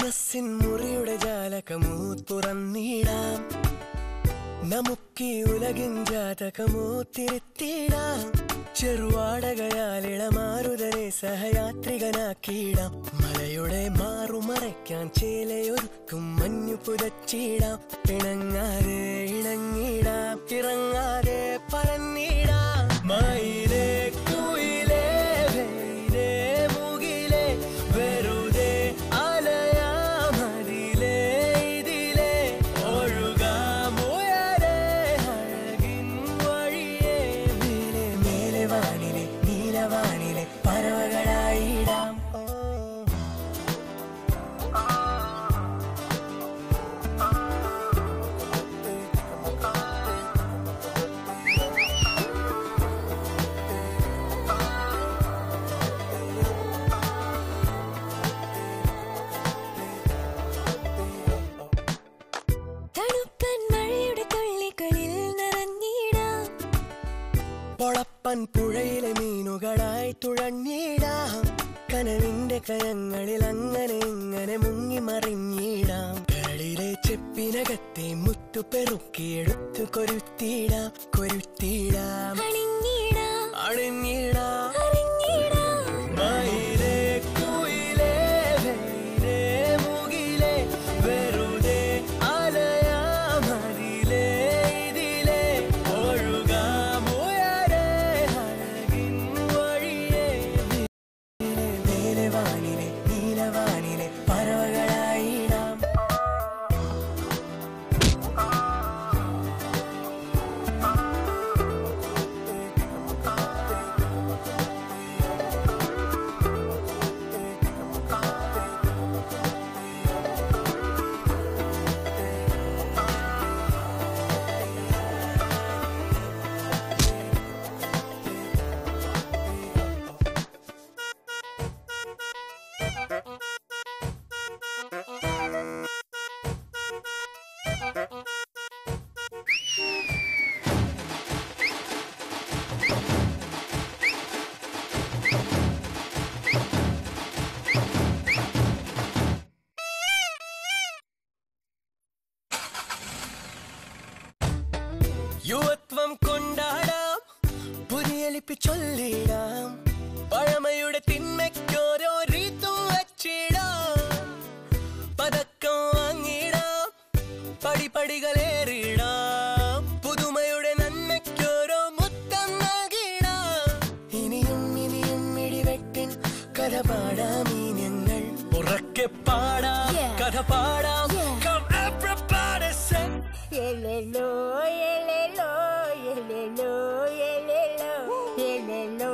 മനസ്സിൻ മുറിയുടെ ജാലകമോ തുറന്നിടാം, നമുക്കീ ഉലകിൻ ജാതകമോ തിരുത്തിടാം. ചെറുവാടകയാലിളമാരുതനെ സഹയാത്രികനാക്കിയിടാം. മലയുടെ മാറുമറയ്ക്കാൻ ചേലയൊരുക്കും മഞ്ഞു പുതച്ചിടാം. ഇണങ്ങാതെ ഇണങ്ങിടാം, ഇറങ്ങാതെ പറന്നിടാം. മയിലേ കുയിലേ വെയിലേ മുകിലേ വെറുതെ അലയാമതിലേ ഇതിലേ ഒഴുകാമുയരേ അഴകിൻ വഴിയേ. മേലെ മേലെ വാനിലെ നീലവാനിലെ പറവകളായിടാം. പൊളപ്പൻ പുഴയിലെ മീനുകളായി തുഴഞ്ഞിടാം. കനവിന്റെ കരങ്ങളിൽ അങ്ങനെ ഇങ്ങനെ മുങ്ങി മറിഞ്ഞിടാം. കളിലെ ചെപ്പിനകത്തെ മുത്തു പെറുക്കിയെടുത്തു കൊരുത്തിടാം, കൊരുത്തിടാം, അണിഞ്ഞിടാം. മയിലേ കുയിലേ വെയിലേ മുകിലേ വെറുതെ അലയാമതിലേ ഇതിലേ ഒഴുകാമുയരേ അഴകിൻ വഴിയേ. മേലെ വാനിലെ നീലവാനിലെ പറവകളായിടാം. യുവത്വം കൊണ്ടാടാം, പുതിയ ലിപി ചൊല്ലിടാം. പഴമയുടെ തിന്മയ്ക്കോരോ രീതും വച്ചിടാം. പതക്കം വാങ്ങിടാം, പടിപടികളേറിടാം. പുതുമയുടെ നന്മയ്ക്കോരോ മുത്തം നൽകിടാം. ഇനിയും ഇനിയും ഇടിവെട്ടിൻ കഥ പാടാം. ഈ ഞങ്ങൾ ഉറക്കെ പാടാം, കഥ പാടാം. Come everybody sing. Yelelo, yelelo, yelelo, yelelo, yelelo.